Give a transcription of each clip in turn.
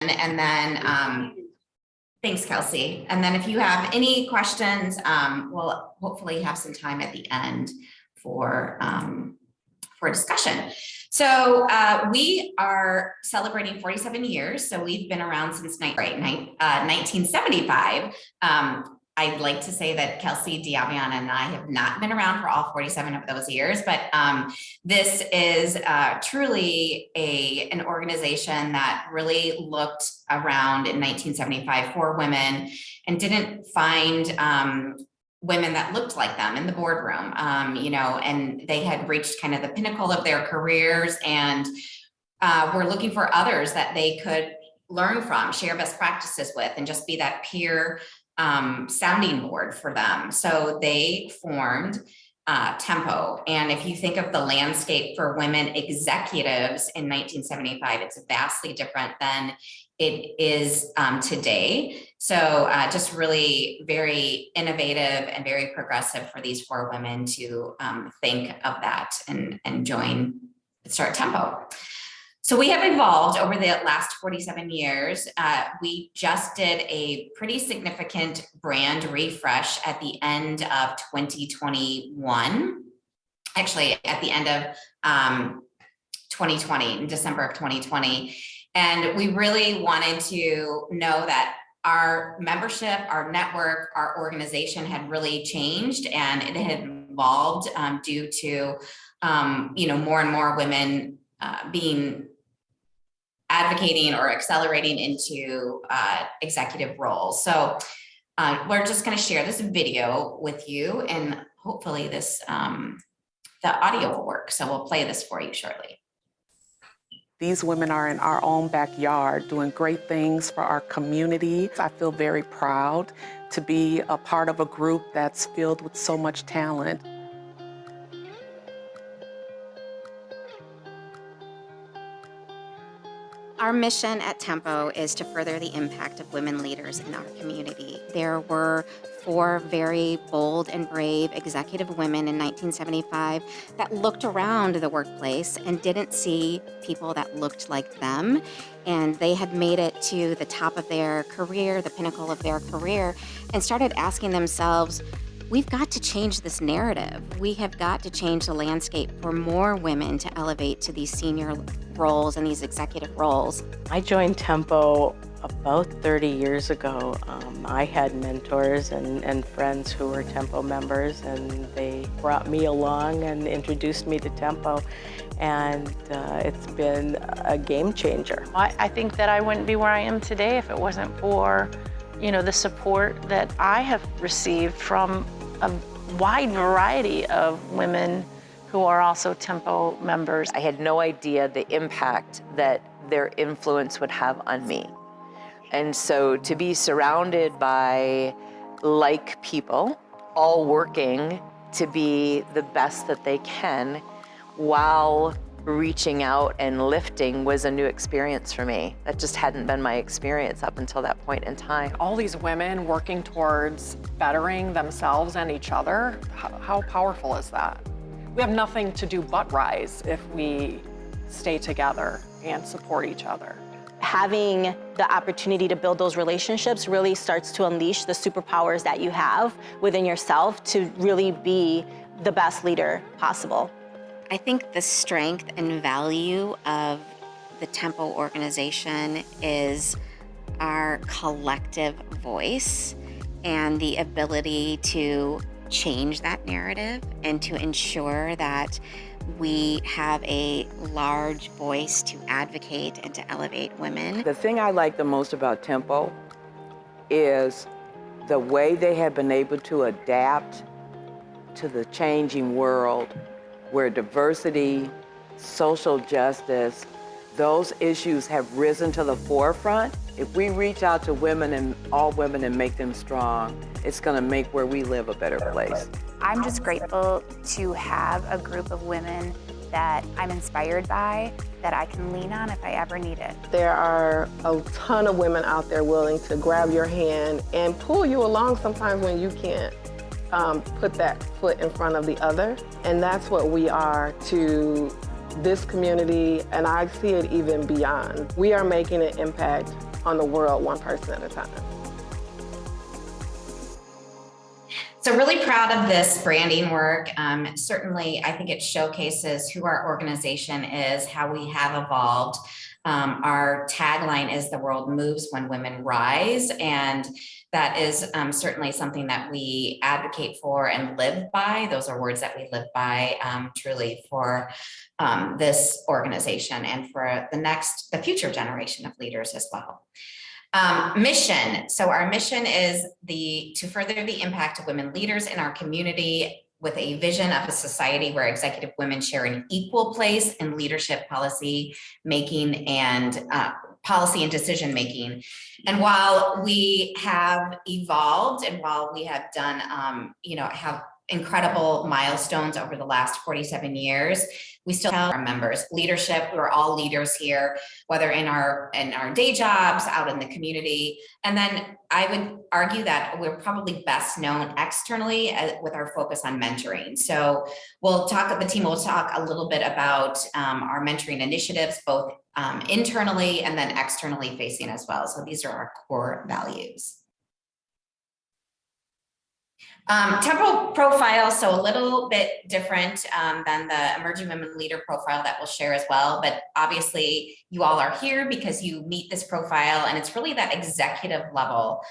And then, thanks, Kelsey. And then if you have any questions, we'll hopefully have some time at the end for discussion. So we are celebrating 47 years. So we've been around since 1975. I'd like to say that Kelsey, Diaviana, and I have not been around for all 47 of those years, but this is truly an organization that really looked around in 1975 for women and didn't find women that looked like them in the boardroom, and they had reached kind of the pinnacle of their careers and were looking for others that they could learn from, share best practices with, and just be that peer sounding board for them. So they formed Tempo. And if you think of the landscape for women executives in 1975, it's vastly different than it is today. So just really very innovative and very progressive for these four women to think of that and start Tempo. So we have evolved over the last 47 years. We just did a pretty significant brand refresh at the end of 2021. Actually, at the end of 2020, in December of 2020. And we really wanted to know that our membership, our network, our organization had really changed, and it had evolved due to more and more women being advocating or accelerating into executive roles. So we're just going to share this video with you, and hopefully this the audio will work. So we'll play this for you shortly. These women are in our own backyard doing great things for our community. I feel very proud to be a part of a group that's filled with so much talent. Our mission at Tempo is to further the impact of women leaders in our community. There were 4 very bold and brave executive women in 1975 that looked around the workplace and didn't see people that looked like them. And they had made it to the top of their career, the pinnacle of their career, and started asking themselves, we've got to change this narrative. We have got to change the landscape for more women to elevate to these senior roles and these executive roles. I joined Tempo about 30 years ago. I had mentors and friends who were Tempo members, and they brought me along and introduced me to Tempo, and it's been a game changer. I think that I wouldn't be where I am today if it wasn't for the support that I have received from a wide variety of women who are also Tempo members. I had no idea the impact that their influence would have on me. And so to be surrounded by like people, all working to be the best that they can while reaching out and lifting was a new experience for me. That just hadn't been my experience up until that point in time. All these women working towards bettering themselves and each other, how powerful is that? We have nothing to do but rise if we stay together and support each other. Having the opportunity to build those relationships really starts to unleash the superpowers that you have within yourself to really be the best leader possible. I think the strength and value of the Tempo organization is our collective voice and the ability to change that narrative and to ensure that we have a large voice to advocate and to elevate women. The thing I like the most about Tempo is the way they have been able to adapt to the changing world, where diversity, social justice, those issues have risen to the forefront. If we reach out to women and all women and make them strong, it's gonna make where we live a better place. I'm just grateful to have a group of women that I'm inspired by, that I can lean on if I ever need it. There are a ton of women out there willing to grab your hand and pull you along sometimes when you can't put that foot in front of the other. And that's what we are to this community, and I see it even beyond. We are making an impact on the world one person at a time. So really proud of this branding work. Certainly, I think it showcases who our organization is, how we have evolved. Our tagline is "The world moves when women rise," and that is certainly something that we advocate for and live by. Those are words that we live by truly for this organization and for the future generation of leaders as well. Mission. So our mission is to further the impact of women leaders in our community with a vision of a society where executive women share an equal place in leadership, policy making, and policy and decision making. And while we have evolved and while we have done, have incredible milestones over the last 47 years, we still tell our members leadership. We're all leaders here, whether in our day jobs, out in the community. And then I would argue that we're probably best known externally with our focus on mentoring. So the team will talk a little bit about our mentoring initiatives, both internally and then externally facing as well. So these are our core values. Tempo profile, so a little bit different than the emerging women leader profile that we'll share as well. But obviously you all are here because you meet this profile, and it's really that executive level,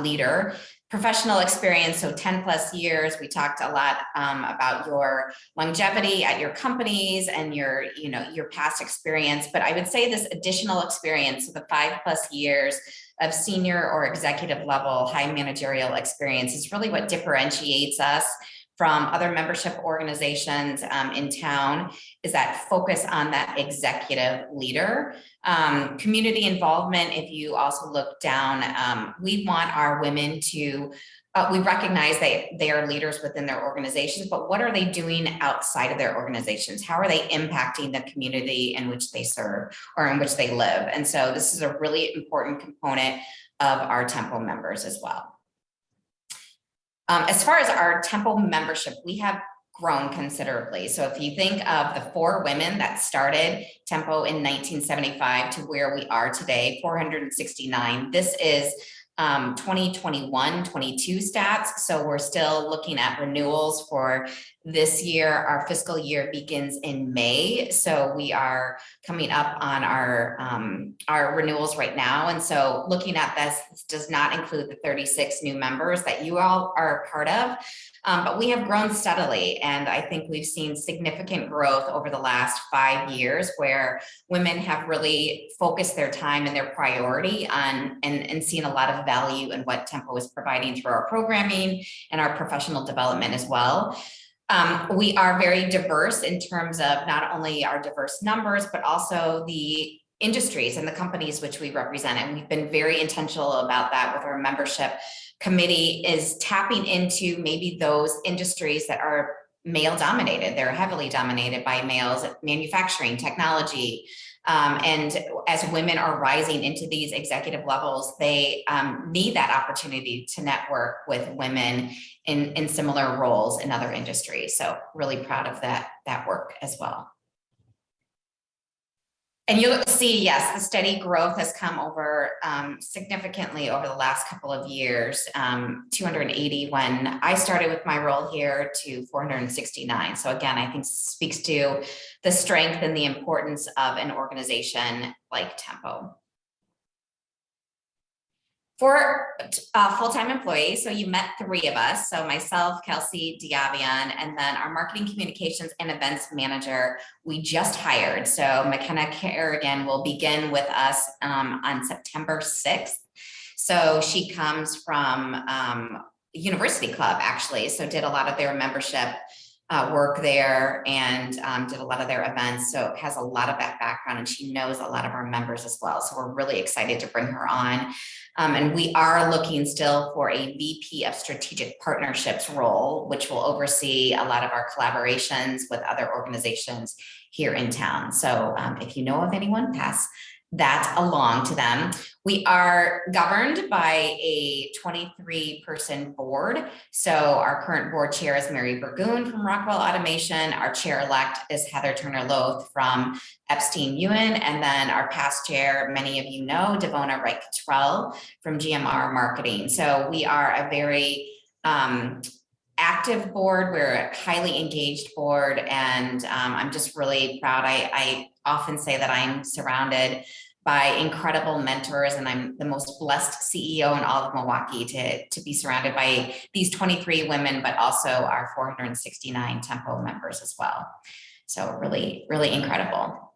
leader, professional experience. So 10 plus years. We talked a lot about your longevity at your companies and your past experience. But I would say this additional experience, so the 5+ years of senior or executive level high managerial experience, is really what differentiates us from other membership organizations in town, is that focus on that executive leader. Community involvement, if you also look down, we want our women to, we recognize they are leaders within their organizations, but what are they doing outside of their organizations? How are they impacting the community in which they serve or in which they live? And so this is a really important component of our Tempo members as well. As far as our Tempo membership, we have grown considerably. So if you think of the 4 women that started Tempo in 1975 to where we are today, 469, this is 2021-22 stats. So we're still looking at renewals for this year. Our fiscal year begins in May. So we are coming up on our renewals right now. And so looking at this does not include the 36 new members that you all are a part of. But we have grown steadily, and I think we've seen significant growth over the last 5 years where women have really focused their time and their priority on and seen a lot of value in what Tempo is providing through our programming and our professional development as well. We are very diverse in terms of not only our diverse numbers, but also the industries and the companies which we represent. And we've been very intentional about that with our membership committee, is tapping into maybe those industries that are male dominated. They're heavily dominated by males, manufacturing, technology. And as women are rising into these executive levels, they need that opportunity to network with women in similar roles in other industries. So really proud of that work as well. And you'll see, yes, the steady growth has come over significantly over the last couple of years, 280 when I started with my role here to 469. So again, I think speaks to the strength and the importance of an organization like Tempo. For full-time employees, so you met 3 of us, so myself, Kelsey Diavian, and then our marketing communications and events manager we just hired. So McKenna Kerrigan will begin with us on September 6th. So she comes from University Club, actually, so did a lot of their membership work there and did a lot of their events. So has a lot of that background, and she knows a lot of our members as well. So we're really excited to bring her on. And we are looking still for a VP of Strategic Partnerships role, which will oversee a lot of our collaborations with other organizations here in town. So if you know of anyone, pass that along to them. We are governed by a 23-person board. So our current board chair is Mary Burgoon from Rockwell Automation. Our chair-elect is Heather Turner-Loth from Epstein Ewan. And then our past chair, many of you know, Devona Wright-Cottrell from GMR Marketing. So we are a very active board. We're a highly engaged board. And I'm just really proud. I often say that I'm surrounded by incredible mentors, and I'm the most blessed CEO in all of Milwaukee to be surrounded by these 23 women, but also our 469 Tempo members as well. So really, really incredible.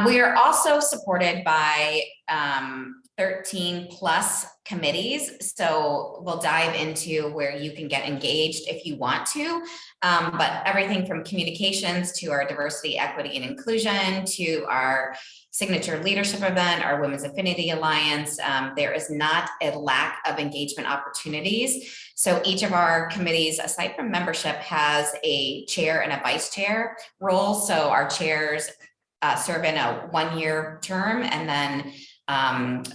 We are also supported by 13 plus committees. So we'll dive into where you can get engaged if you want to, but everything from communications to our diversity, equity, and inclusion to our signature leadership event, our Women's Affinity Alliance. There is not a lack of engagement opportunities. So each of our committees, aside from membership, has a chair and a vice chair role. So our chairs serve in a one-year term, and then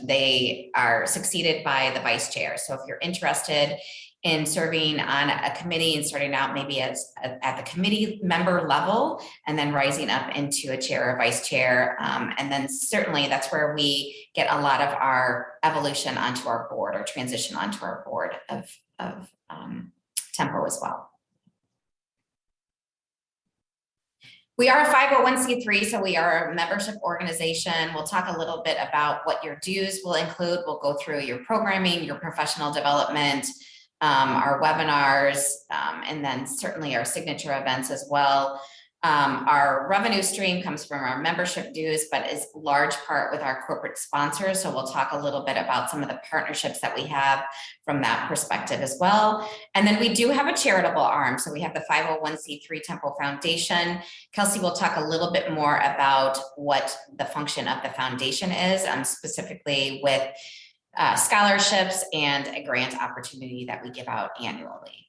they are succeeded by the vice chair. So if you're interested in serving on a committee and starting out maybe as at the committee member level and then rising up into a chair or vice chair, and then certainly that's where we get a lot of our evolution onto our board or transition onto our board of Tempo as well. We are a 501c3, so we are a membership organization. We'll talk a little bit about what your dues will include. We'll go through your programming, your professional development, our webinars, and then certainly our signature events as well. Our revenue stream comes from our membership dues, but is large part with our corporate sponsors. So we'll talk a little bit about some of the partnerships that we have from that perspective as well. And then we do have a charitable arm. So we have the 501c3 Temple Foundation. Kelsey will talk a little bit more about what the function of the foundation is, specifically with scholarships and a grant opportunity that we give out annually.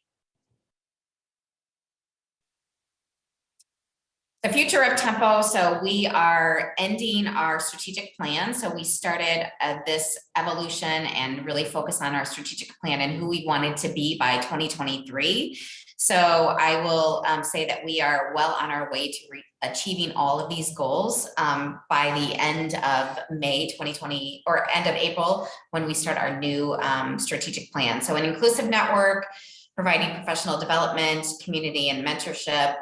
The future of Tempo. So we are ending our strategic plan. So we started this evolution and really focus on our strategic plan and who we wanted to be by 2023. So I will say that we are well on our way to achieving all of these goals by the end of May 2020 or end of April when we start our new strategic plan. So an inclusive network, providing professional development, community, and mentorship.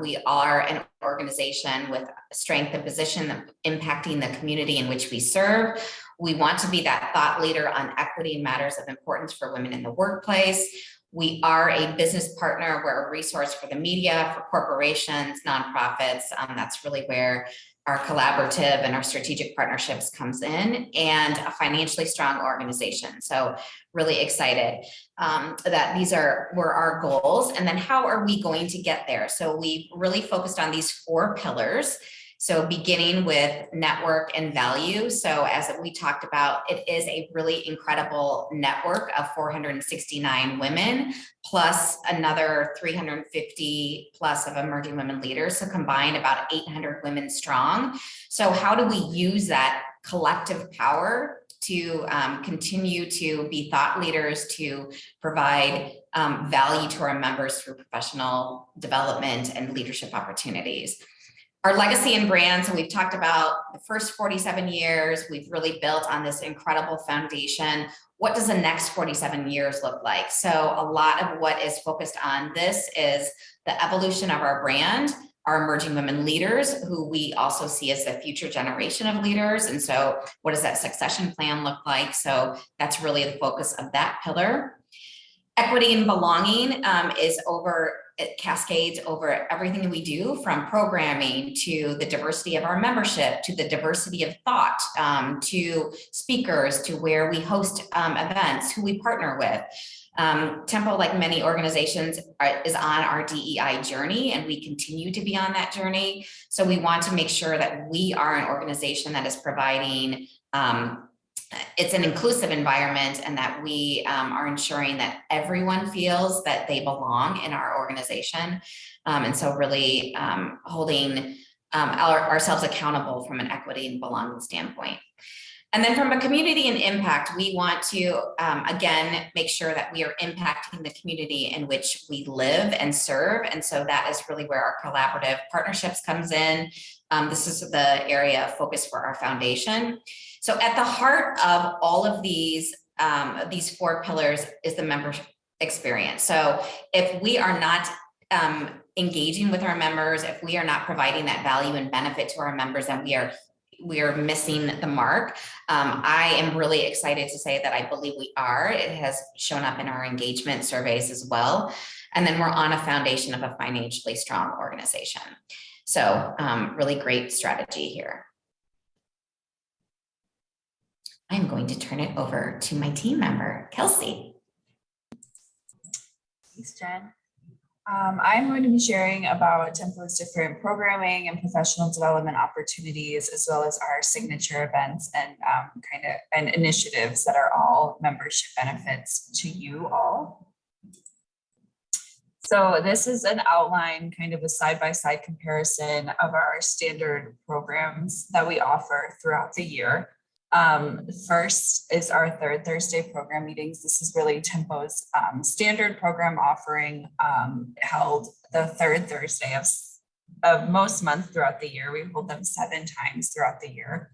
We are an organization with strength and position impacting the community in which we serve. We want to be that thought leader on equity and matters of importance for women in the workplace. We are a business partner. We're a resource for the media, for corporations, nonprofits. That's really where our collaborative and our strategic partnerships comes in, and a financially strong organization. So really excited that these were our goals. And then how are we going to get there? So we really focused on these 4 pillars. So beginning with network and value. So as we talked about, it is a really incredible network of 469 women, plus another 350 plus of emerging women leaders. So combined about 800 women strong. So how do we use that collective power to continue to be thought leaders, to provide value to our members through professional development and leadership opportunities? Our legacy and brand, so we've talked about the first 47 years, we've really built on this incredible foundation. What does the next 47 years look like? So a lot of what is focused on this is the evolution of our brand, our emerging women leaders, who we also see as the future generation of leaders. And so what does that succession plan look like? So that's really the focus of that pillar. Equity and belonging it cascades over everything we do, from programming to the diversity of our membership, to the diversity of thought, to speakers, to where we host events, who we partner with. Tempo, like many organizations, is on our DEI journey, and we continue to be on that journey. So we want to make sure that we are an organization that is providing it's an inclusive environment, and that we are ensuring that everyone feels that they belong in our organization. And so really holding ourselves accountable from an equity and belonging standpoint. And then from a community and impact, we want to, again, make sure that we are impacting the community in which we live and serve. And so that is really where our collaborative partnerships comes in. This is the area of focus for our foundation. So at the heart of all of these 4 pillars is the member experience. So if we are not engaging with our members, if we are not providing that value and benefit to our members, then we are missing the mark. I am really excited to say that I believe we are. It has shown up in our engagement surveys as well. And then we're on a foundation of a financially strong organization. So really great strategy here. I'm going to turn it over to my team member, Kelsey. Thanks, Jen. I'm going to be sharing about Tempo's different programming and professional development opportunities, as well as our signature events and initiatives that are all membership benefits to you all. So this is an outline, kind of a side-by-side comparison of our standard programs that we offer throughout the year. First is our third Thursday program meetings. This is really Tempo's standard program offering, held the third Thursday of most months throughout the year. We hold them 7 times throughout the year.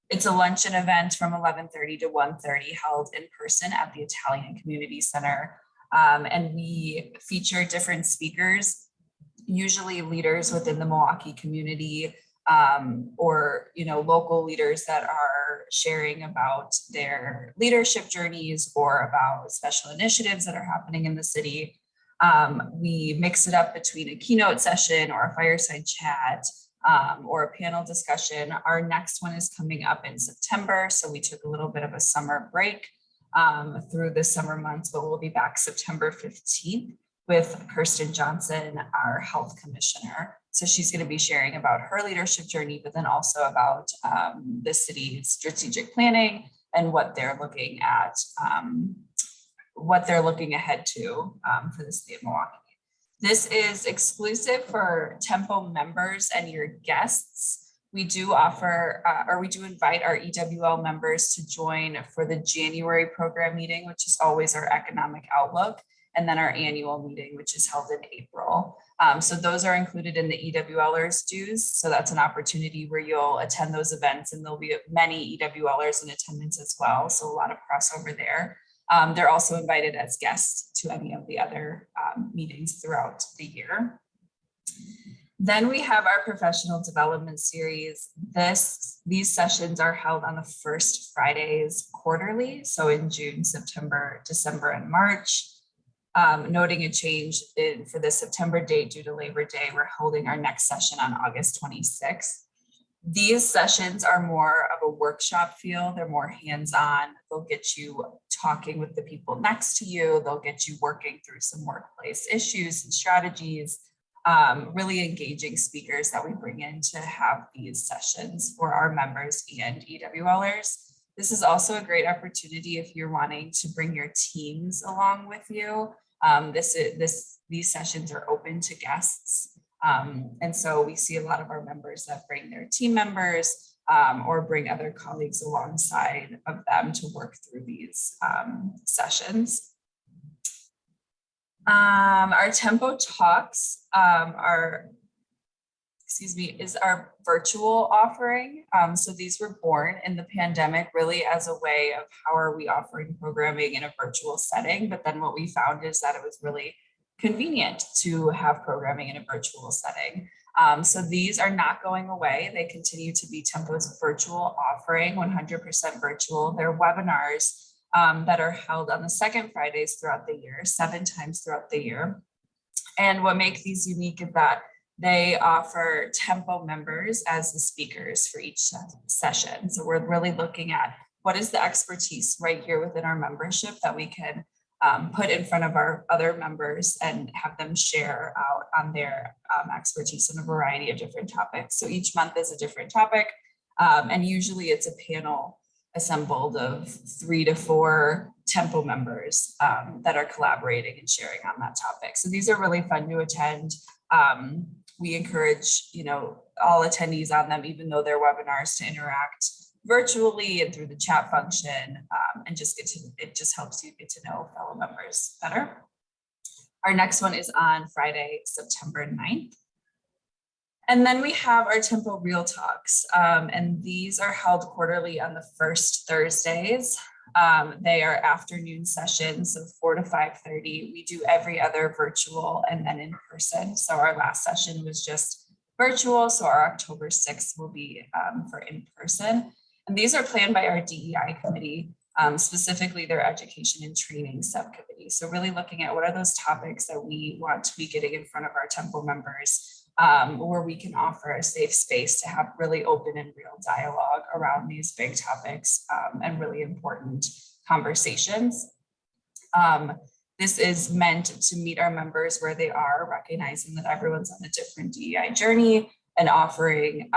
It's a luncheon event from 11:30 to 1:30 held in person at the Italian Community Center. And we feature different speakers, usually leaders within the Milwaukee community, or local leaders that are sharing about their leadership journeys or about special initiatives that are happening in the city. We mix it up between a keynote session or a fireside chat, or a panel discussion. Our next one is coming up in September, so we took a little bit of a summer break through the summer months, but we'll be back September 15th with Kirsten Johnson, our health commissioner. So she's going to be sharing about her leadership journey, but then also about the city's strategic planning and what they're looking at, what they're looking ahead to for the city of Milwaukee. This is exclusive for Tempo members and your guests. We do offer, we do invite our EWL members to join for the January program meeting, which is always our economic outlook, and then our annual meeting, which is held in April. So those are included in the EWLers dues. So that's an opportunity where you'll attend those events, and there'll be many EWLers in attendance as well. So a lot of crossover there. They're also invited as guests to any of the other meetings throughout the year. Then we have our professional development series. These sessions are held on the first Fridays quarterly. So in June, September, December, and March. Noting a change for the September date due to Labor Day, we're holding our next session on August 26th. These sessions are more of a workshop feel. They're more hands-on. They'll get you talking with the people next to you. They'll get you working through some workplace issues and strategies, really engaging speakers that we bring in to have these sessions for our members and EWLers. This is also a great opportunity if you're wanting to bring your teams along with you. These sessions are open to guests. And so we see a lot of our members that bring their team members or bring other colleagues alongside of them to work through these sessions. Our Tempo Talks is our virtual offering. So these were born in the pandemic really as a way of how are we offering programming in a virtual setting. But then what we found is that it was really convenient to have programming in a virtual setting. So these are not going away. They continue to be Tempo's virtual offering, 100% virtual. They're webinars that are held on the second Fridays throughout the year, 7 times throughout the year. And what makes these unique is that they offer Tempo members as the speakers for each session. So we're really looking at what is the expertise right here within our membership that we can put in front of our other members and have them share out on their expertise in a variety of different topics. So each month is a different topic, and usually it's a panel assembled of 3 to 4 Tempo members that are collaborating and sharing on that topic. So these are really fun to attend. we encourage, all attendees on them, even though they're webinars, to interact virtually and through the chat function, and it just helps you get to know fellow members better. Our next one is on Friday, September 9th. And then we have our Tempo Real Talks, and these are held quarterly on the first Thursdays. They are afternoon sessions of 4 to 5:30. We do every other virtual and then in person. So our last session was just virtual. So our October 6th will be for in person. And these are planned by our DEI committee, specifically their education and training subcommittee. So really looking at what are those topics that we want to be getting in front of our Tempo members, where we can offer a safe space to have really open and real dialogue around these big topics, and really important conversations. This is meant to meet our members where they are, recognizing that everyone's on a different DEI journey, and offering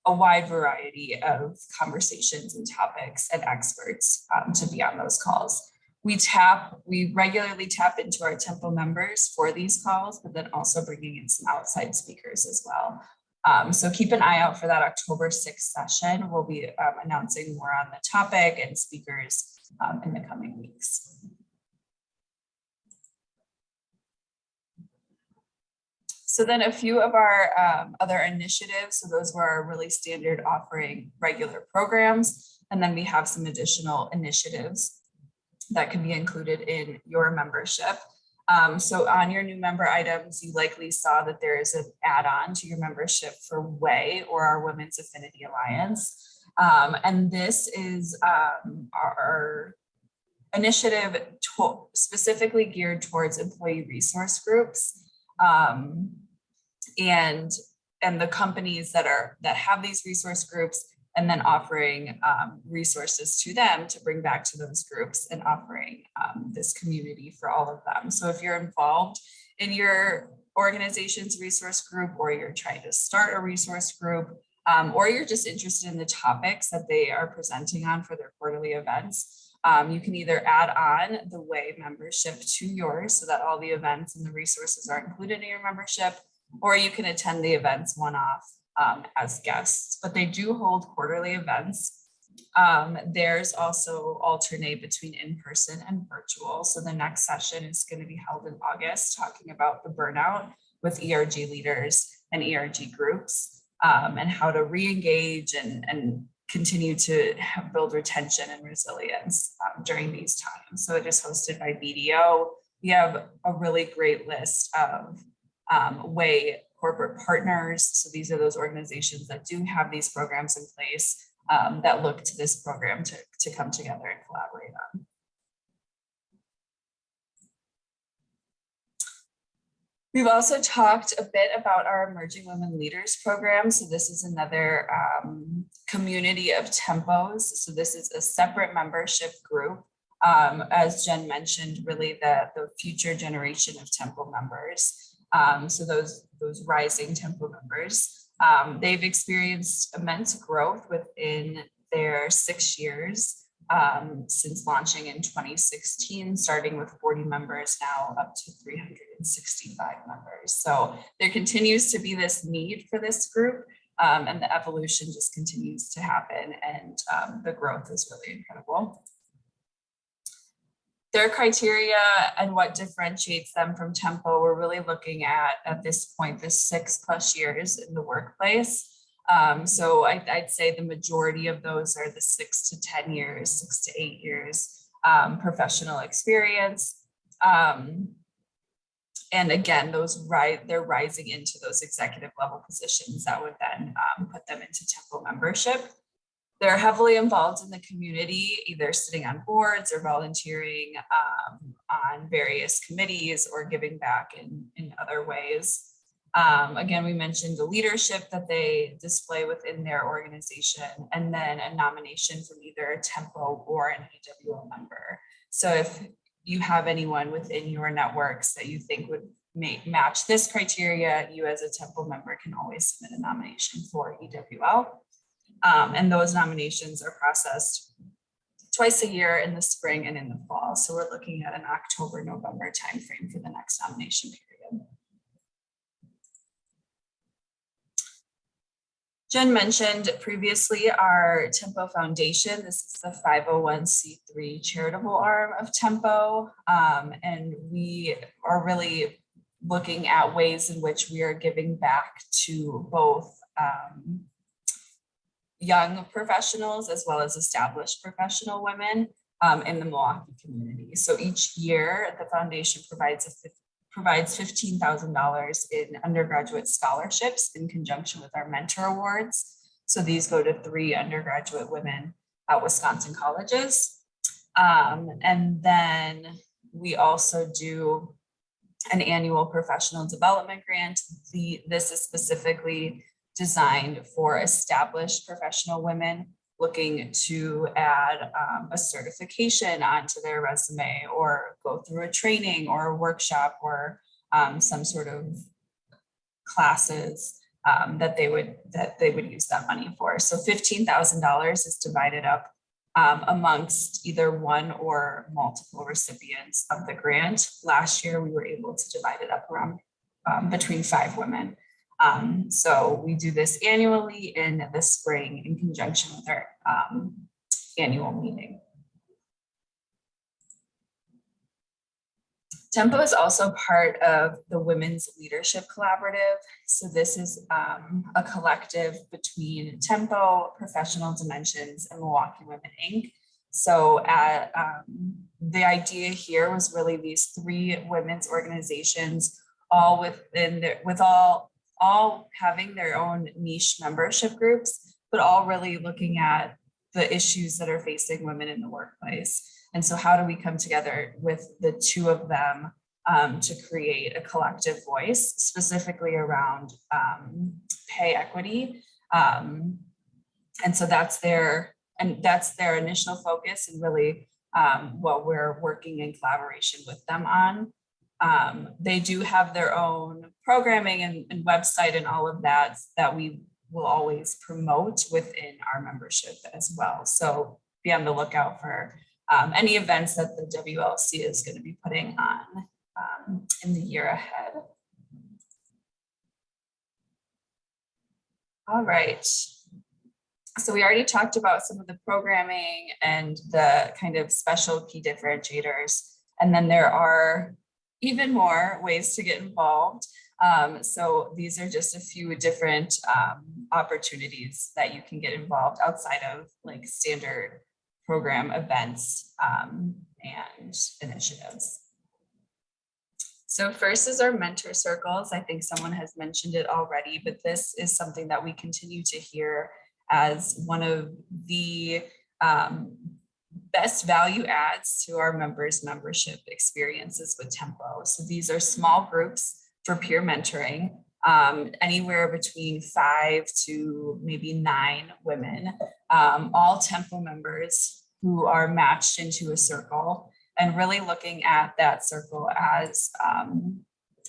a wide variety of conversations and topics and experts to be on those calls. We regularly tap into our Tempo members for these calls, but then also bringing in some outside speakers as well. So keep an eye out for that October 6th session. We'll be announcing more on the topic and speakers in the coming weeks. So then a few of our other initiatives. So those were our really standard offering regular programs. And then we have some additional initiatives that can be included in your membership. So on your new member items, you likely saw that there is an add-on to your membership for MILWAY, or our Women's Affinity Alliance. And this is our initiative specifically geared towards employee resource groups. And the companies that have these resource groups, and then offering resources to them to bring back to those groups, and offering this community for all of them. So if you're involved in your organization's resource group, or you're trying to start a resource group, or you're just interested in the topics that they are presenting on for their quarterly events, you can either add on the MILWAY membership to yours so that all the events and the resources are included in your membership, or you can attend the events one-off as guests, but they do hold quarterly events. There's also alternate between in-person and virtual. So the next session is going to be held in August, talking about the burnout with ERG leaders and ERG groups, and how to re-engage and continue to build retention and resilience during these times. So it is hosted by BDO. We have a really great list of MILWAY corporate partners. So these are those organizations that do have these programs in place, that look to this program to come together and collaborate on. We've also talked a bit about our Emerging Women Leaders program. So this is another community of Tempos. So this is a separate membership group. As Jen mentioned, really the future generation of Tempo members. So those rising Tempo members, they've experienced immense growth within their 6 years since launching in 2016, starting with 40 members, now up to 365 members. So there continues to be this need for this group, and the evolution just continues to happen, and the growth is really incredible. Their criteria and what differentiates them from Tempo, we're really looking at this point, this 6+ years in the workplace. So I'd say the majority of those are the 6 to 10 years, 6 to 8 years professional experience. And again, they're rising into those executive level positions that would then put them into Tempo membership. They're heavily involved in the community, either sitting on boards or volunteering on various committees, or giving back in other ways. Again, we mentioned the leadership that they display within their organization, and then a nomination from either a Tempo or an EWO member. So if you have anyone within your networks that you think would match this criteria, you as a Tempo member can always submit a nomination for EWL. And those nominations are processed twice a year, in the spring and in the fall. So we're looking at an October-November timeframe for the next nomination period. Jen mentioned previously our Tempo Foundation. This is the 501c3 charitable arm of Tempo. And we are really looking at ways in which we are giving back to both young professionals as well as established professional women in the Milwaukee community. So each year, the foundation provides $15,000 in undergraduate scholarships in conjunction with our mentor awards. So these go to 3 undergraduate women at Wisconsin colleges. And then we also do an annual professional development grant. This is specifically designed for established professional women looking to add a certification onto their resume or go through a training or a workshop or some sort of classes that they would use that money for. So $15,000 is divided up amongst either one or multiple recipients of the grant. Last year, we were able to divide it up around between 5 women. So we do this annually in the spring in conjunction with our annual meeting. Tempo is also part of the Women's Leadership Collaborative. So this is a collective between Tempo, Professional Dimensions, and Milwaukee Women, Inc. So the idea here was really these 3 women's organizations, all within all having their own niche membership groups, but all really looking at the issues that are facing women in the workplace. And so how do we come together with the 2 of them to create a collective voice, specifically around pay equity? And so that's their initial focus, and really what we're working in collaboration with them on. They do have their own programming and website and all of that we will always promote within our membership as well. So be on the lookout for any events that the WLC is going to be putting on in the year ahead. All right. So we already talked about some of the programming and the kind of special key differentiators. And then there are even more ways to get involved. So these are just a few different opportunities that you can get involved outside of like standard program events and initiatives. So first is our mentor circles. I think someone has mentioned it already, but this is something that we continue to hear as one of the best value adds to our members' membership experiences with Tempo. So these are small groups for peer mentoring, anywhere between 5 to maybe 9 women, all Tempo members who are matched into a circle, and really looking at that circle as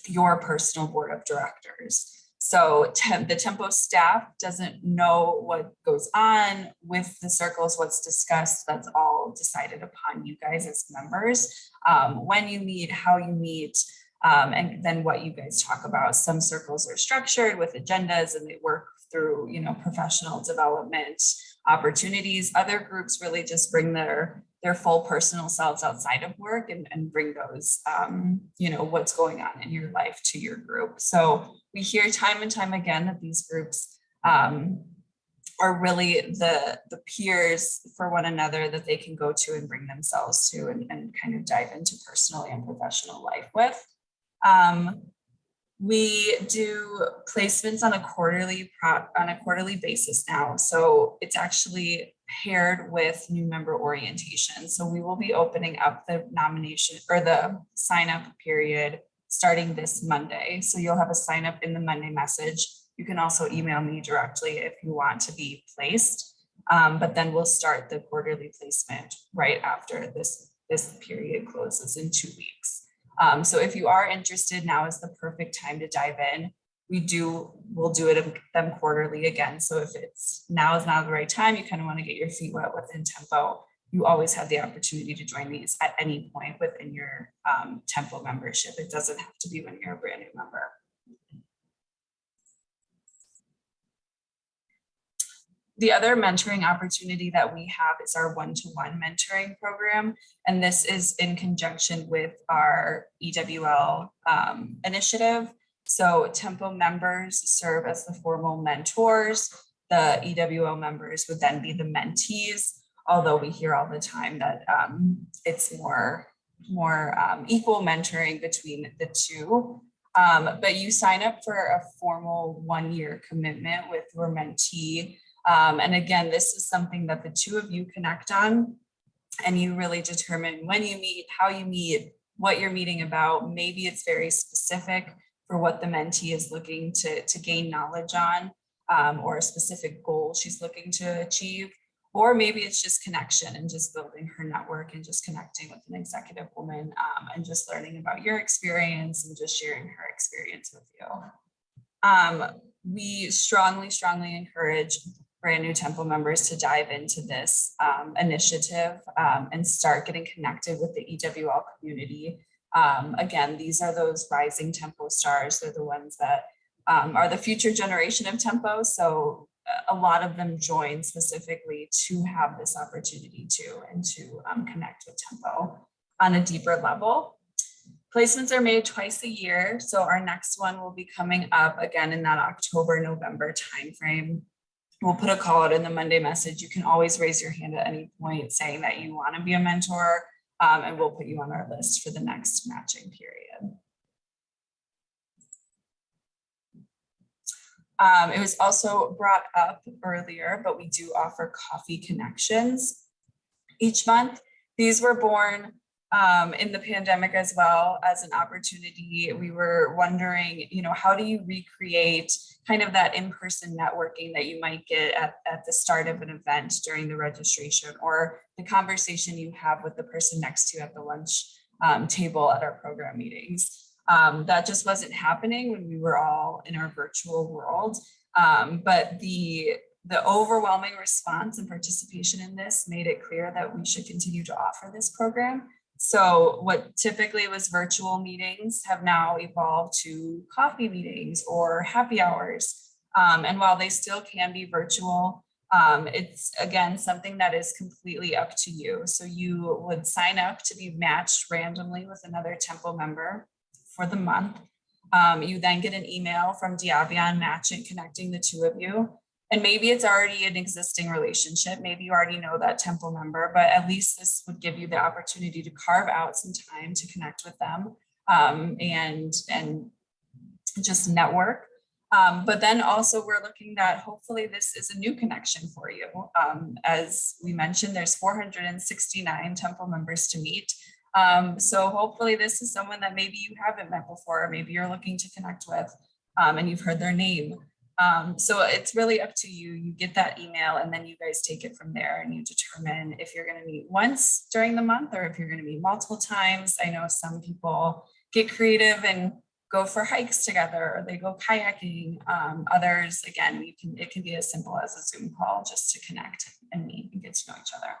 your personal board of directors. So the Tempo staff doesn't know what goes on with the circles, what's discussed. That's all decided upon you guys as members. When you meet, how you meet, and then what you guys talk about. Some circles are structured with agendas and they work through, professional development opportunities. Other groups really just bring their full personal selves outside of work and bring those, what's going on in your life to your group. So we hear time and time again that these groups are really the peers for one another that they can go to and bring themselves to and kind of dive into personal and professional life with. We do placements on a quarterly basis now. So it's actually paired with new member orientation. So we will be opening up the nomination or the sign up period starting this Monday. So you'll have a sign up in the Monday message. You can also email me directly if you want to be placed. But then we'll start the quarterly placement right after this period closes in 2 weeks. So if you are interested, now is the perfect time to dive in. We'll do them quarterly again. So if now is not the right time, you kind of want to get your feet wet within Tempo, you always have the opportunity to join these at any point within your Tempo membership. It doesn't have to be when you're a brand new member. The other mentoring opportunity that we have is our one-to-one mentoring program. And this is in conjunction with our EWL initiative. So Tempo members serve as the formal mentors. The EWL members would then be the mentees, although we hear all the time that it's more equal mentoring between the two. But you sign up for a formal 1-year commitment with your mentee. And again, this is something that the two of you connect on, and you really determine when you meet, how you meet, what you're meeting about. Maybe it's very specific for what the mentee is looking to gain knowledge on, or a specific goal she's looking to achieve. Or maybe it's just connection and just building her network and just connecting with an executive woman, and just learning about your experience and just sharing her experience with you. We strongly encourage brand new Tempo members to dive into this initiative and start getting connected with the EWL community. Again, these are those rising Tempo stars. They're the ones that are the future generation of Tempo. So a lot of them join specifically to have this opportunity to and to connect with Tempo on a deeper level. Placements are made twice a year. So our next one will be coming up again in that October-November timeframe. We'll put a call out in the Monday message. You can always raise your hand at any point saying that you want to be a mentor, and we'll put you on our list for the next matching period. It was also brought up earlier, but we do offer coffee connections each month. These were born in the pandemic as well as an opportunity. We were wondering, how do you recreate kind of that in-person networking that you might get at the start of an event during the registration, or the conversation you have with the person next to you at the lunch table at our program meetings. That just wasn't happening when we were all in our virtual world. But the overwhelming response and participation in this made it clear that we should continue to offer this program. So what typically was virtual meetings have now evolved to coffee meetings or happy hours. And while they still can be virtual, it's again something that is completely up to you. So you would sign up to be matched randomly with another Tempo member for the month. You then get an email from Diavion matching, connecting the two of you. And maybe it's already an existing relationship. Maybe you already know that Tempo member, but at least this would give you the opportunity to carve out some time to connect with them and just network. But then also we're looking that hopefully this is a new connection for you. As we mentioned, there's 469 Tempo members to meet. So hopefully this is someone that maybe you haven't met before, or maybe you're looking to connect with and you've heard their name. So it's really up to you. You get that email and then you guys take it from there and you determine if you're going to meet once during the month or if you're going to meet multiple times. I know some people get creative and go for hikes together, or they go kayaking. Others, again, it can be as simple as a Zoom call just to connect and meet and get to know each other.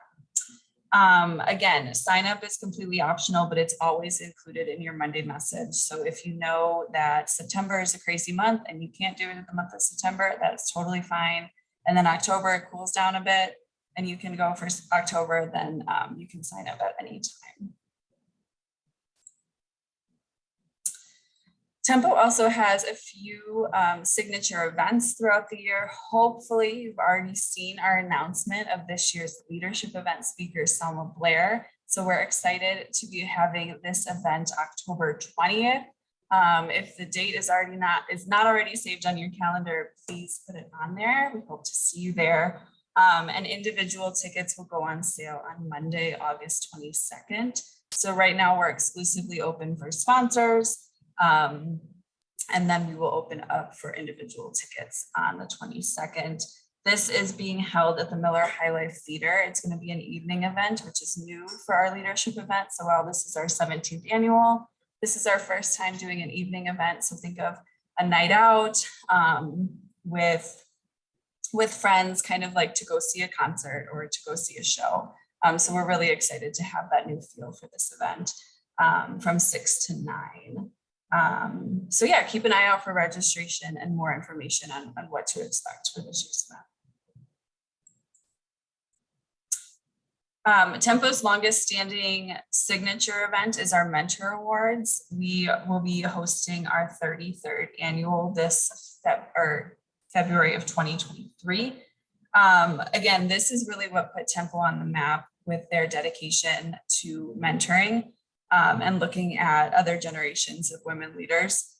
Again, sign up is completely optional, but it's always included in your Monday message. So if you know that September is a crazy month and you can't do it in the month of September, that's totally fine. And then October, it cools down a bit and you can go for October, then you can sign up at any time. Tempo also has a few signature events throughout the year. Hopefully you've already seen our announcement of this year's leadership event speaker, Selma Blair. So we're excited to be having this event October 20th. If the date is not already saved on your calendar, please put it on there. We hope to see you there. And individual tickets will go on sale on Monday, August 22nd. So right now we're exclusively open for sponsors. And then we will open up for individual tickets on the 22nd. This is being held at the Miller High Life Theater. It's going to be an evening event, which is new for our leadership event. So while this is our 17th annual, this is our first time doing an evening event. So think of a night out with friends, kind of like to go see a concert or to go see a show. So we're really excited to have that new feel for this event from 6 to 9. So yeah, keep an eye out for registration and more information on what to expect for this year's event. Tempo's longest standing signature event is our Mentor Awards. We will be hosting our 33rd annual this February of 2023. Again, this is really what put Tempo on the map with their dedication to mentoring and looking at other generations of women leaders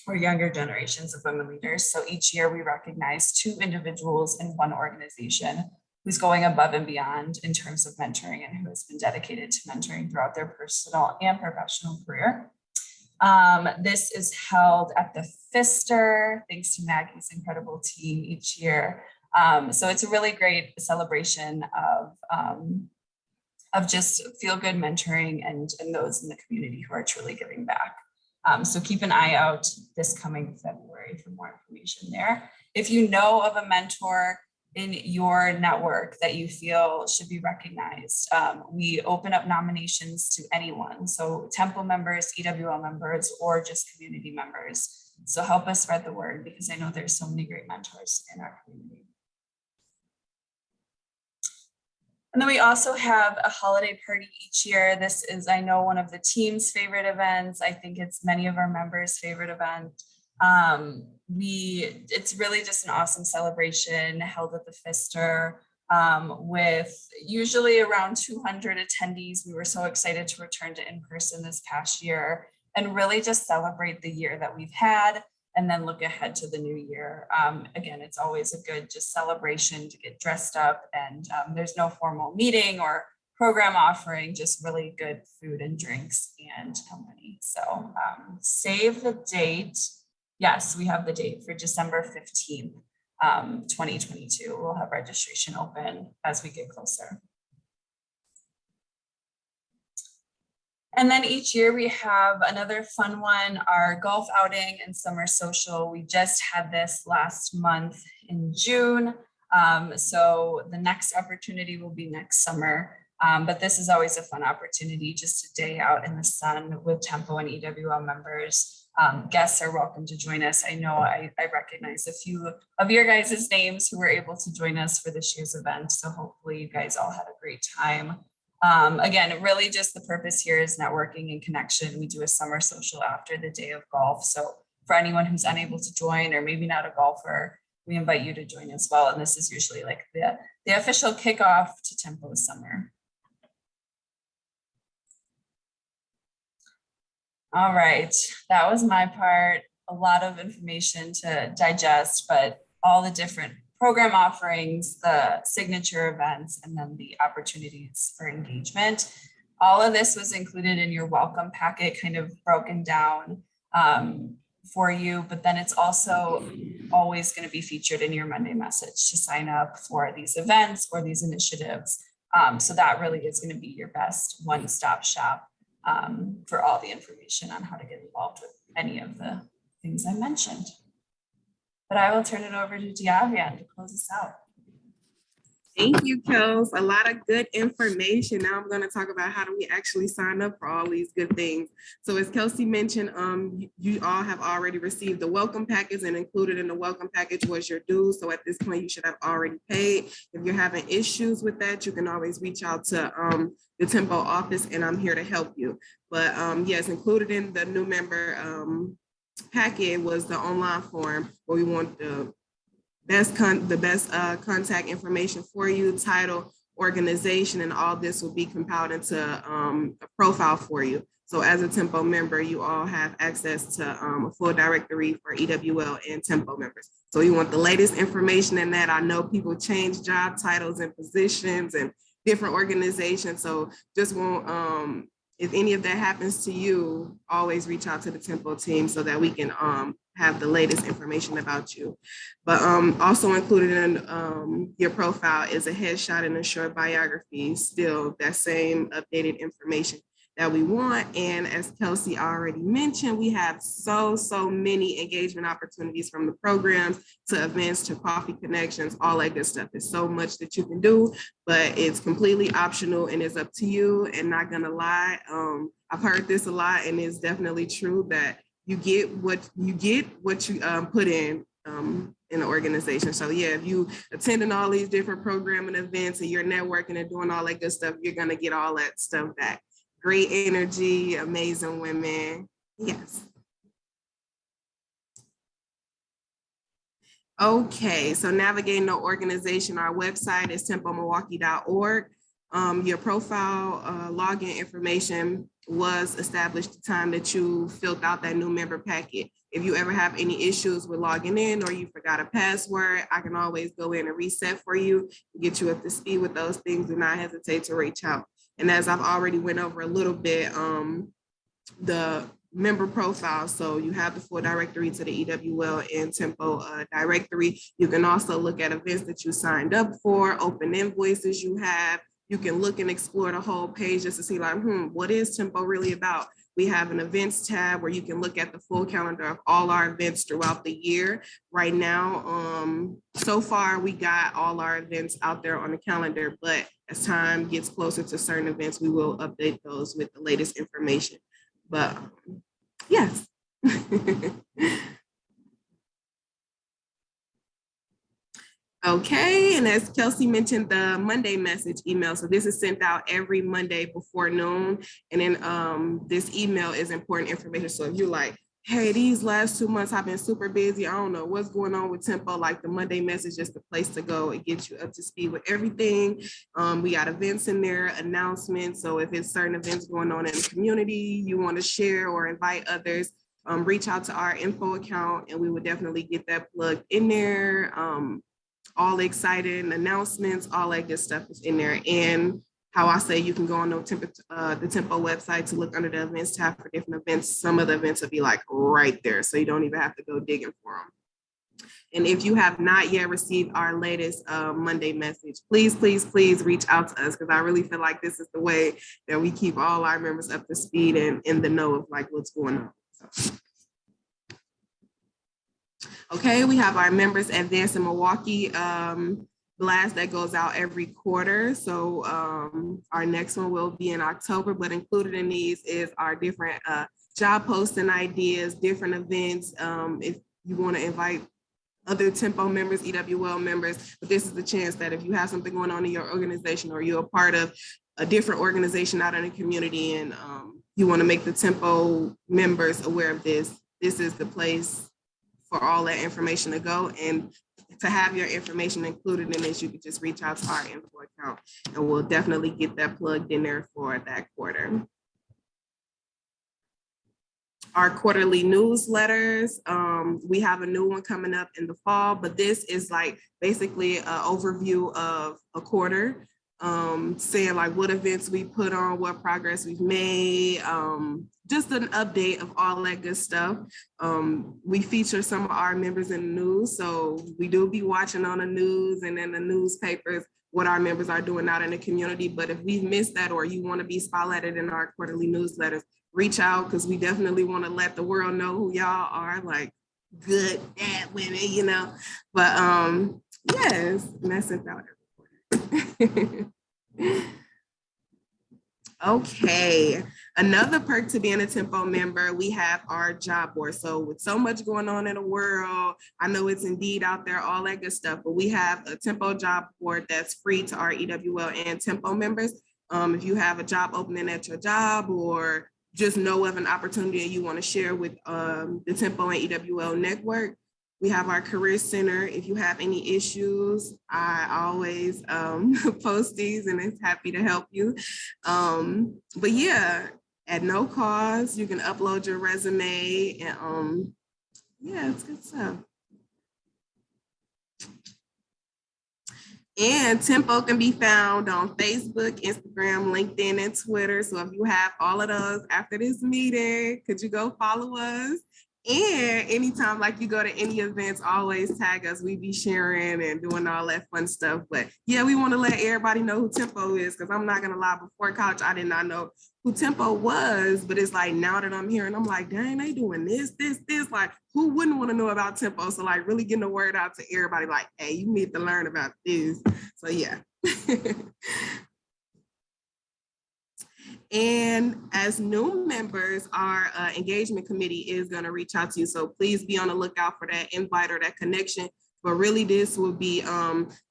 or younger generations of women leaders. So each year we recognize 2 individuals in one organization who's going above and beyond in terms of mentoring and who has been dedicated to mentoring throughout their personal and professional career. This is held at the Pfister, thanks to Maggie's incredible team each year. So it's a really great celebration of just feel-good mentoring and those in the community who are truly giving back. So keep an eye out this coming February for more information there. If you know of a mentor in your network that you feel should be recognized, we open up nominations to anyone. So Tempo members, EWL members, or just community members. So help us spread the word because I know there's so many great mentors in our community. And then we also have a holiday party each year. This is, I know, one of the team's favorite events. I think it's many of our members' favorite event. It's really just an awesome celebration held at the Pfister with usually around 200 attendees. We were so excited to return to in-person this past year and really just celebrate the year that we've had and then look ahead to the new year. Again, it's always a good just celebration to get dressed up, and there's no formal meeting or program offering, just really good food and drinks and company. So save the date. Yes, we have the date for December 15th, 2022. We'll have registration open as we get closer. And then each year we have another fun one, our golf outing and summer social. We just had this last month in June. So the next opportunity will be next summer. But this is always a fun opportunity, just a day out in the sun with Tempo and EWL members. Guests are welcome to join us. I know I recognize a few of your guys' names who were able to join us for this year's event. So hopefully you guys all had a great time. Again, really just the purpose here is networking and connection. We do a summer social after the day of golf. So for anyone who's unable to join or maybe not a golfer, we invite you to join as well. And this is usually like the official kickoff to Tempo Summer. All right, that was my part. A lot of information to digest, but all the different program offerings, the signature events, and then the opportunities for engagement. All of this was included in your welcome packet, kind of broken down for you, but then it's also always going to be featured in your Monday message to sign up for these events or these initiatives. So that really is going to be your best one-stop shop for all the information on how to get involved with any of the things I mentioned. But I will turn it over to Diavian to close us out. Thank you, Kels. A lot of good information. Now I'm going to talk about how do we actually sign up for all these good things. So as Kelsey mentioned, you all have already received the welcome package, and included in the welcome package was your dues. So at this point, you should have already paid. If you're having issues with that, you can always reach out to the Tempo office, and I'm here to help you. But yes, included in the new member packet was the online form where we want the best contact information for you, title, organization, and all this will be compiled into a profile for you. So as a Tempo member, you all have access to a full directory for EWL and Tempo members. So you want the latest information in that. I know people change job titles and positions and different organizations. So just want, if any of that happens to you, always reach out to the Tempo team so that we can have the latest information about you. But also included in your profile is a headshot and a short biography, still that same updated information that we want. And as Kelsey already mentioned, we have so many engagement opportunities, from the programs to events to coffee connections, all that good stuff. There's so much that you can do, but it's completely optional and it's up to you. And not gonna lie, I've heard this a lot, and it's definitely true that you get what you put in. in the organization. So yeah, if you attending all these different programming events and you're networking and doing all that good stuff, you're gonna get all that stuff back. Great energy, amazing women. Yes. Okay, so navigating the organization, our website is tempomilwaukee.org. Your profile login information was established the time that you filled out that new member packet. If you ever have any issues with logging in or you forgot a password, I can always go in and reset for you, get you up to speed with those things. Do not hesitate to reach out. And as I've already went over a little bit, the member profile. So you have the full directory to the EWL and Tempo directory. You can also look at events that you signed up for, open invoices you have. You can look and explore the whole page just to see like, what is Tempo really about? We have an events tab where you can look at the full calendar of all our events throughout the year. Right now, so far we got all our events out there on the calendar, but as time gets closer to certain events, we will update those with the latest information. But yes. Okay, and as Kelsey mentioned, the Monday message email. So this is sent out every Monday before noon. And then this email is important information. So if you're like, hey, these last 2 months I've been super busy, I don't know what's going on with Tempo, like the Monday message is the place to go. It gets you up to speed with everything. We got events in there, announcements. So if it's certain events going on in the community, you want to share or invite others, reach out to our info account and we would definitely get that plugged in there. All the exciting announcements, all that good stuff is in there. And how I say you can go on the Tempo website to look under the events tab for different events. Some of the events will be like right there, so you don't even have to go digging for them. And if you have not yet received our latest Monday message, please, please, please reach out to us because I really feel like this is the way that we keep all our members up to speed and in the know of like what's going on. So. Okay, we have our members Advance in Milwaukee blast that goes out every quarter. So our next one will be in October, but included in these is our different job posting ideas, different events. If you want to invite other Tempo members, EWL members, but this is the chance that if you have something going on in your organization or you're a part of a different organization out in the community and you want to make the Tempo members aware of this, this is the place for all that information to go. And to have your information included in this, you can just reach out to our info account and we'll definitely get that plugged in there for that quarter. Our quarterly newsletters, we have a new one coming up in the fall, but this is like basically an overview of a quarter, saying like what events we put on, what progress we've made, just an update of all that good stuff. We feature some of our members in the news, so we do be watching on the news and in the newspapers what our members are doing out in the community. But if we've missed that or you want to be spotlighted in our quarterly newsletters, reach out because we definitely want to let the world know who y'all are, like good, bad women, you know. But yes, and that's it out every quarter. Okay, another perk to being a Tempo member, we have our job board. So with so much going on in the world, I know it's Indeed out there, all that good stuff, but we have a Tempo job board that's free to our EWL and Tempo members. If you have a job opening at your job or just know of an opportunity you want to share with the Tempo and EWL network, we have our career center. If you have any issues, I always post these and it's happy to help you. But yeah, at no cost, you can upload your resume and yeah, it's good stuff. And Tempo can be found on Facebook, Instagram, LinkedIn, and Twitter. So if you have all of those after this meeting, could you go follow us? And anytime like you go to any events, always tag us. We be sharing and doing all that fun stuff. But yeah, we want to let everybody know who Tempo is because I'm not going to lie, before college, I did not know who Tempo was. But it's like now that I'm here and I'm like, dang, they doing this. Like, who wouldn't want to know about Tempo? So like really getting the word out to everybody like, hey, you need to learn about this. So yeah. And as new members, our engagement committee is going to reach out to you. So please be on the lookout for that invite or that connection. But really, this will be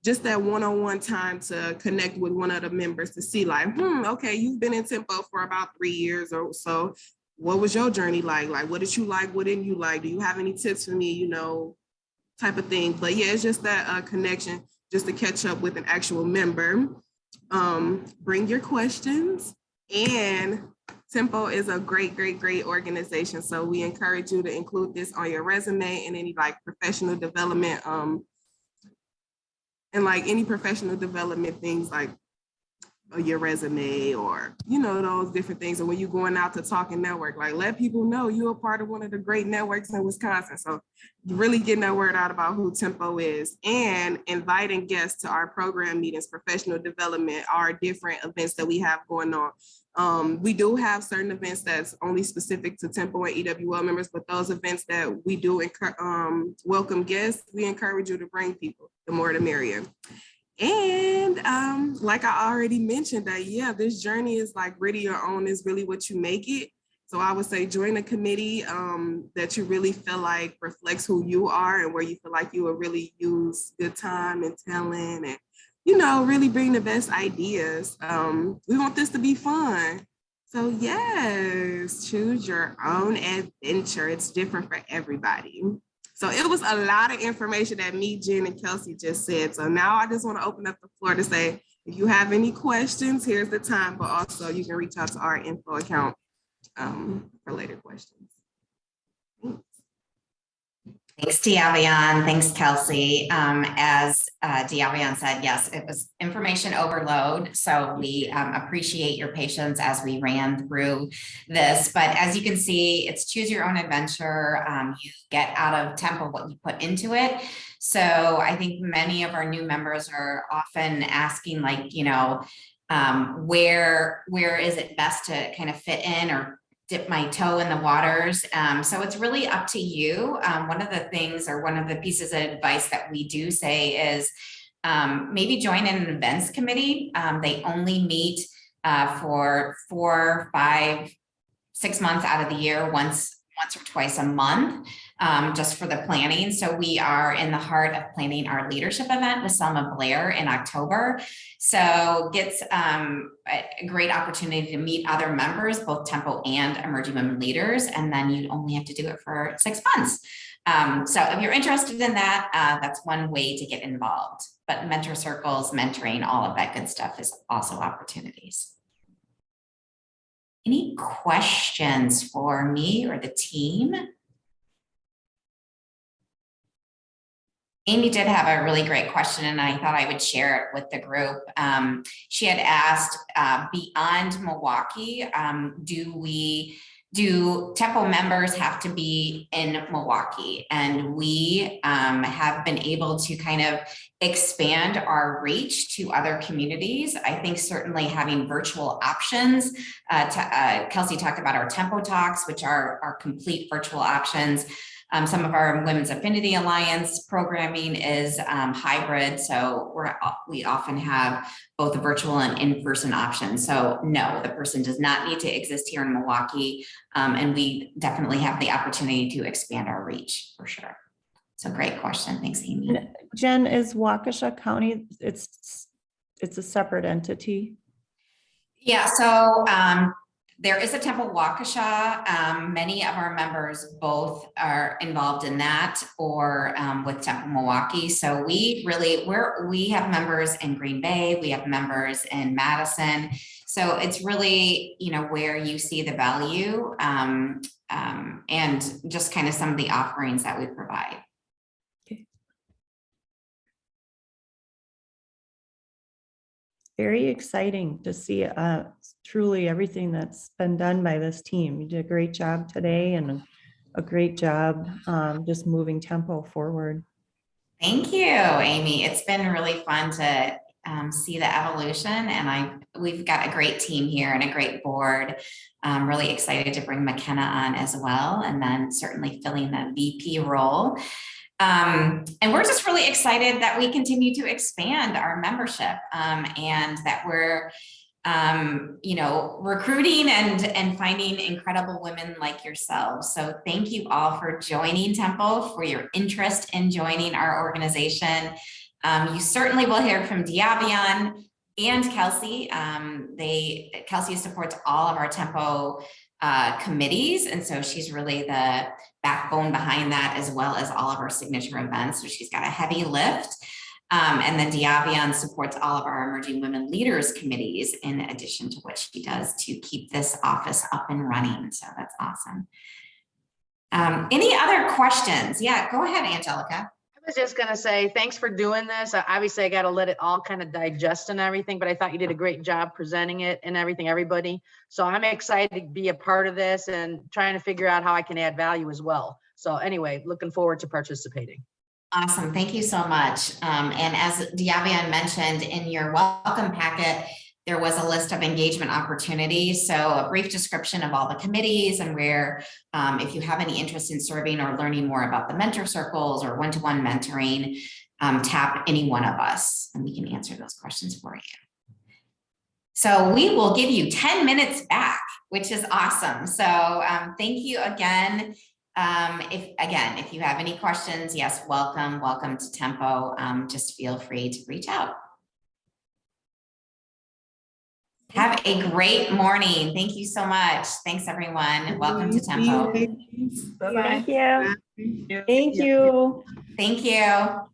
just that one-on-one time to connect with one of the members to see like, okay, you've been in Tempo for about 3 years or so. What was your journey like? Like, what did you like? What didn't you like? Do you have any tips for me? You know, type of thing. But yeah, it's just that connection just to catch up with an actual member. Bring your questions. And Tempo is a great organization. So we encourage you to include this on your resume and any like professional development, and like any professional development things like your resume or, you know, those different things. And when you're going out to talk and network, like let people know you're a part of one of the great networks in Wisconsin. So really getting that word out about who Tempo is and inviting guests to our program meetings, professional development, our different events that we have going on. We do have certain events that's only specific to Tempo and EWL members, but those events that we do welcome guests, we encourage you to bring people, the more the merrier. And like I already mentioned that, yeah, this journey is like really your own, is really what you make it. So I would say join a committee that you really feel like reflects who you are and where you feel like you will really use good time and talent and, you know, really bring the best ideas. We want this to be fun. So yes, choose your own adventure. It's different for everybody. So it was a lot of information that me, Jen, and Kelsey just said. So now I just want to open up the floor to say, if you have any questions, here's the time, but also you can reach out to our info account for later questions. Thanks. Thanks, Diavion. Thanks, Kelsey. As Diavion said, yes, it was information overload. So we appreciate your patience as we ran through this. But as you can see, it's choose your own adventure. You get out of Tempo what you put into it. So I think many of our new members are often asking, like, you know, where is it best to kind of fit in or dip my toe in the waters. So it's really up to you. One of the things or one of the pieces of advice that we do say is maybe join an events committee. They only meet for 4, 5, 6 months out of the year, once or twice a month, just for the planning. So we are in the heart of planning our leadership event with Selma Blair in October. So gets a great opportunity to meet other members, both Tempo and emerging women leaders. And then you only have to do it for 6 months. So if you're interested in that, that's one way to get involved. But mentor circles, mentoring, all of that good stuff is also opportunities. Any questions for me or the team? Amy did have a really great question, and I thought I would share it with the group. She had asked, beyond Milwaukee, do Tempo members have to be in Milwaukee? And we have been able to kind of expand our reach to other communities. I think certainly having virtual options, Kelsey talked about our Tempo Talks, which are our complete virtual options. Some of our Women's Affinity Alliance programming is hybrid, so we often have both a virtual and in-person option. So no, the person does not need to exist here in Milwaukee, and we definitely have the opportunity to expand our reach for sure. So great question, thanks, Amy. Jen, is Waukesha County, it's a separate entity? Yeah, so there is a Tempo Waukesha. Many of our members both are involved in that or with Tempo Milwaukee. So we have members in Green Bay, we have members in Madison. So it's really, you know, where you see the value and just kind of some of the offerings that we provide. Very exciting to see truly everything that's been done by this team. You did a great job today and a great job just moving Tempo forward. Thank you, Amy. It's been really fun to see the evolution, and we've got a great team here and a great board. I'm really excited to bring McKenna on as well, and then certainly filling that VP role. And we're just really excited that we continue to expand our membership and that we're you know, recruiting and finding incredible women like yourselves. So thank you all for joining Tempo, for your interest in joining our organization. You certainly will hear from Diavion and Kelsey. Kelsey supports all of our Tempo committees, and so she's really the backbone behind that, as well as all of our signature events. So she's got a heavy lift. And then Diavion supports all of our emerging women leaders committees, in addition to what she does to keep this office up and running. So that's awesome. Any other questions? Yeah, go ahead, Angelica. I was just going to say, thanks for doing this. Obviously, I got to let it all kind of digest and everything, but I thought you did a great job presenting it and everything, everybody. So I'm excited to be a part of this and trying to figure out how I can add value as well. So anyway, looking forward to participating. Awesome. Thank you so much. And as Diavion mentioned in your welcome packet, there was a list of engagement opportunities. So a brief description of all the committees and where, if you have any interest in serving or learning more about the mentor circles or one-to-one mentoring, tap any one of us and we can answer those questions for you. So we will give you 10 minutes back, which is awesome. So thank you again. If you have any questions, yes, welcome to Tempo. Just feel free to reach out. Have a great morning. Thank you so much. Thanks, everyone. Welcome to Tempo. Thank you. Thank you. Thank you.